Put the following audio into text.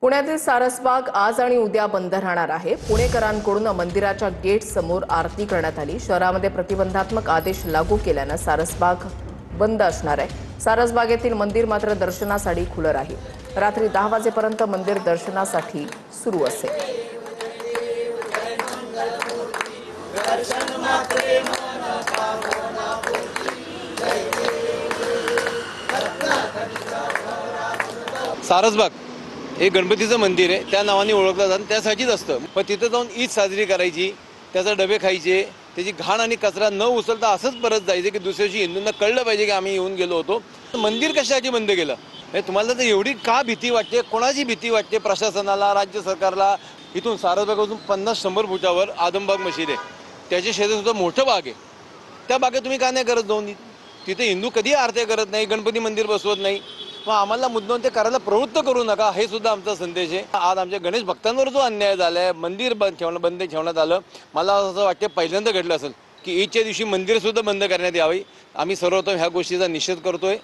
पुण्यातील सारसबाग आज आणि उद्या बंद राहणार आहे। पुणेकरांकडून मंदिराच्या गेट समोर आरती करण्यात आली। शहरामध्ये प्रतिबंधात्मक आदेश लागू केल्यानं सारसबाग बंद असणार आहे। सारसबागेतील मंदिर मात्र दर्शनासाठी खुलं राहील। रात्री 10 वाजेपर्यंत मंदिर दर्शनासाठी सुरू असेल। सारसबाग हे गणपतीचं मंदिर आहे, त्या नावाने ओळखलं जातं, त्यासाठीच असतं। पण तिथे जाऊन ईद साजरी करायची, त्याचे डबे खायचे, त्याची घाण आणि कचरा न उचलता असंच परत जायचं की दुसऱ्या दिवशी हिंदूंना कळलं पाहिजे की आम्ही येऊन गेलो होतो। मंदिर कशासाठी बंद केलं? तुम्हाला तर एवढी का भीती वाटते? कोणाची भीती वाटते? प्रशासनाला, राज्य सरकारला? इथून सारसबागपासून 50-100 फुटावर आदमबाग मशीद आहे, त्याच्या शेजारी सुद्धा मोठं बाग आहे। त्या बागेत तुम्ही का नाही करत जाऊन? तिथे हिंदू कधी आरत्या करत नाही, गणपती मंदिर बसवत नाही। मग आम्हाला मुद्दाम ते करायला प्रवृत्त करू नका, हे सुद्धा आमचा संदेश आहे। आज आमच्या गणेश भक्तांवर जो अन्याय झालाय, मंदिर बंद ठेवण्यात आलं, मला असं वाटतं पहिल्यांदा घडलं असेल की ईदच्या दिवशी मंदिर सुद्धा बंद करण्यात यावी। आम्ही सर्वप्रथम ह्या गोष्टीचा निषेध करतोय।